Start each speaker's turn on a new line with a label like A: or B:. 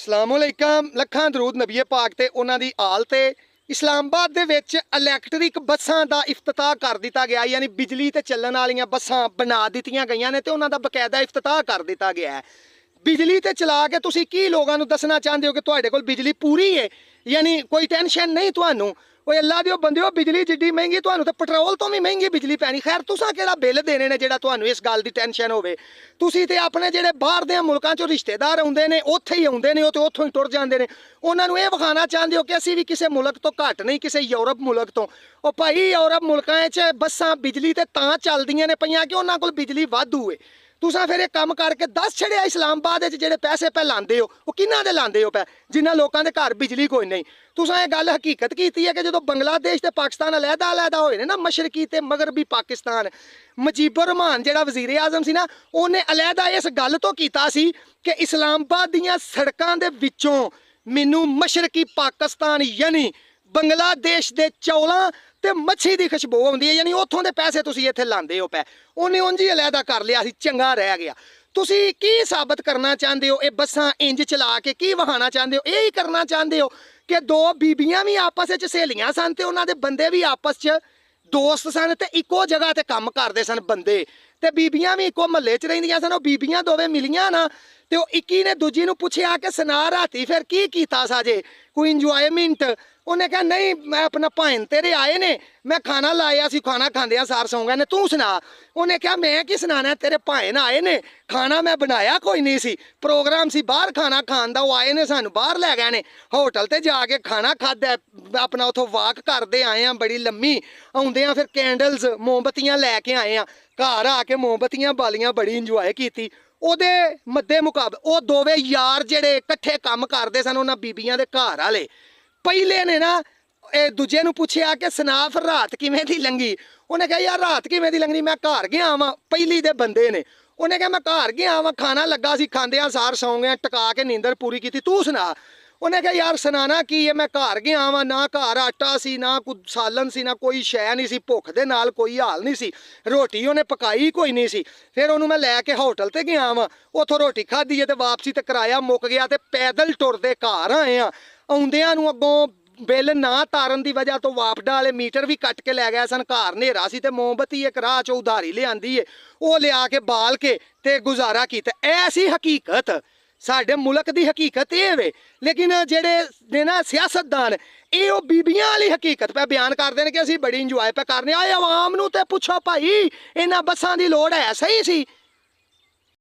A: अस्सलामुअलैकुम ਲੱਖਾਂ ਦਰੂਦ ਨਬੀਏ ਪਾਕ ਤੇ ਉਹਨਾਂ ਦੀ ਆਲ ਤੇ ਇਸਲਾਮਾਬਾਦ ਦੇ ਵਿੱਚ ਇਲੈਕਟ੍ਰਿਕ ਬੱਸਾਂ ਦਾ ਇਫਤਤਾਹ ਕਰ ਦਿੱਤਾ ਗਿਆ ਯਾਨੀ ਬਿਜਲੀ ਤੇ ਚੱਲਣ ਵਾਲੀਆਂ ਬੱਸਾਂ ਬਣਾ ਦਿੱਤੀਆਂ ਗਈਆਂ ਨੇ ਤੇ ਉਹਨਾਂ ਦਾ ਬਕਾਇਦਾ ਇਫਤਤਾਹ ਕਰ ਦਿੱਤਾ ਗਿਆ ਹੈ। ਬਿਜਲੀ ਤੇ ਚਲਾ ਕੇ ਤੁਸੀਂ ਕੀ ਲੋਕਾਂ ਨੂੰ ਦੱਸਣਾ ਚਾਹੁੰਦੇ ਹੋ ਕਿ ਤੁਹਾਡੇ ਕੋਲ ਬਿਜਲੀ ਪੂਰੀ ਹੈ ਯਾਨੀ ਕੋਈ ਟੈਨਸ਼ਨ ਨਹੀਂ ਤੁਹਾਨੂੰ। ओए अल्लाह दियो बंदियो बिजली जिड्डी महंगी तुहानू ते पेट्रोल तो भी महंगी बिजली पैनी। खैर तुसां केड़ा बिल देने ने जेड़ा तुहानू इस गल दी टेंशन होवे। तुसीं ते अपने जेड़े बाहर दे मुल्कां चों रिश्तेदार आउंदे ने उत्थे ही आउंदे ने ओ ते उत्थों ही टुर जांदे ने। उन्हां नू इह विखाना चाहुंदे हो कि असीं भी किसी मुल्क तो घट नहीं किसी यूरोप मुल्क तो। ओ भाई यूरोप मुल्कां च बसां बिजली ते तां चलदियां ने पईयां कि उन्हां कोल बिजली वाधू है। तुसां फिर एक काम करके दस छड़िया इस्लामाबाद जेडे पैसे पे लांदे हो वो किन्हां दे लांदे हो पै जिन्हां लोकां दे घर बिजली कोई नहीं। तुसां ये गल हकीकत कीती है कि जो बंगलादेश ते पाकिस्तान अलहदा अलहदा होए ने ना मशरकी ते मगरबी पाकिस्तान मुजीबुर रहमान जेड़ा वजीर आजम सी ना उन्हें अलहदा इस गल तो कीता सी कि इस्लामाबाद दीयां सड़कां दे विचों मैनू मशरकी पाकिस्तान यानी बंगलादेश दे चौलां ते मच्छी दी खुशबू आउंदी है यानी उत्थों दे पैसे तुसीं इत्थे लांदे हो पै। उन्हें उंज ही अलहदा कर लिया सी चंगा रह गया। तुसीं की साबित करना चाहते हो ये बसां इंज चला के की वहाना चाहते हो यही करना चाहते हो कि दो बीबियां भी आपस में सहेलियां सन ते उन्हां दे बंदे भी आपस च दोस्त सन ते इक्को जगह ते काम करते सन बंदे ते बीबियां भी इक्को महल्ले च रहिंदियां सन। ओ बीबियां दोवें मिलियां ना ते ओ इक्की ने दूजी नूं पुछया कि सुना राती फिर की कीता सा जे कोई इंजॉयमेंट। उन्हें कहा नहीं मैं अपना भाइन तेरे आए ने मैं खाना लाया सी खाना खांदिया सार सौ गए ने तू सुना। उन्हें कहा मैं की सुनाना तेरे भाइन आए ने खाना मैं बनाया कोई नहीं सी प्रोग्राम सी बाहर खाना खान दा। वो आए ने सानू बाहर लै गए ने होटल ते जाके खाना खादा अपना उथों वाक करते आए हैं बड़ी लम्मी आउंदे फिर कैंडल्स मोमबत्तियां लैके आए हैं घर आके मोमबत्तियां बालियां बड़ी इंजॉय की। ਉਹਦੇ ਮੱਦੇ ਮੁਕਾਬਲੇ ਉਹ ਦੋਵੇਂ ਯਾਰ ਜਿਹੜੇ ਇਕੱਠੇ ਕੰਮ ਕਰਦੇ ਸਨ ਉਹਨਾਂ ਬੀਬੀਆਂ ਦੇ ਘਰ ਵਾਲੇ ਪਹਿਲੇ ਨੇ ਨਾ ਇਹ ਦੂਜੇ ਨੂੰ ਪੁੱਛਿਆ ਕਿ ਸੁਣਾ ਫਿਰ ਰਾਤ ਕਿਵੇਂ ਦੀ ਲੰਗੀ। ਉਹਨੇ ਕਿਹਾ ਯਾਰ ਰਾਤ ਕਿਵੇਂ ਦੀ ਲੰਘਣੀ ਮੈਂ ਘਰ ਗਿਆ ਵਾਂ ਪਹਿਲੀ ਦੇ ਬੰਦੇ ਨੇ। ਉਹਨੇ ਕਿਹਾ ਮੈਂ ਘਰ ਗਿਆ ਵਾਂ ਖਾਣਾ ਲੱਗਾ ਸੀ ਖਾਂਦਿਆਂ ਸਾਰ ਸੌਂ ਗਿਆ ਟਕਾ ਕੇ ਨੀਂਦਰ ਪੂਰੀ ਕੀਤੀ ਤੂੰ ਸੁਣਾ। ਉਹਨੇ ਕਿਹਾ ਯਾਰ ਸੁਣਾਣਾ ਕੀ ਹੈ ਮੈਂ ਘਰ ਗਿਆ ਵਾਂ ਨਾ ਘਰ ਆਟਾ ਸੀ ਨਾ ਕੋਈ ਸਾਲਨ ਸੀ ਨਾ ਕੋਈ ਸ਼ੈ ਨਹੀਂ ਸੀ ਭੁੱਖ ਦੇ ਨਾਲ ਕੋਈ ਹਾਲ ਨਹੀਂ ਸੀ ਰੋਟੀ ਉਹਨੇ ਪਕਾਈ ਕੋਈ ਨਹੀਂ ਸੀ। ਫਿਰ ਉਹਨੂੰ ਮੈਂ ਲੈ ਕੇ ਹੋਟਲ ਤੇ ਗਿਆ ਵਾਂ ਉੱਥੋਂ ਰੋਟੀ ਖਾਧੀ ਹੈ ਤੇ ਵਾਪਸੀ ਤੇ ਕਿਰਾਇਆ ਮੁੱਕ ਗਿਆ ਤੇ ਪੈਦਲ ਟੁਰਦੇ ਘਰ ਆਏ ਆ। ਆਉਂਦਿਆਂ ਨੂੰ ਅੱਗੋਂ ਬਿੱਲ ਨਾ ਤਾਰਨ ਦੀ ਵਜ੍ਹਾ ਤੋਂ ਵਾਪਡਾ ਵਾਲੇ ਮੀਟਰ ਵੀ ਕੱਟ ਕੇ ਲੈ ਗਏ ਸਨ। ਘਰ ਹਨੇਰਾ ਸੀ ਤੇ ਮੋਮਬੱਤੀ ਇੱਕ ਰਾਹ ਚੋਂ ਉਧਾਰੀ ਲਿਆਂਦੀ ਏ ਉਹ ਲਿਆ ਕੇ ਬਾਲ ਕੇ ਤੇ ਗੁਜ਼ਾਰਾ ਕੀਤਾ। ਐਸੀ ਹਕੀਕਤ साडे मुल्क की हकीकत ये वे। लेकिन जेडे ने ना सियासतदान ये बीबियां वाली हकीकत पे बयान करते हैं कि असीं बड़ी इंजॉय पे करने आए। आवाम नूं ते पुछो भाई इन्हां बसां दी लोड़ है सही सी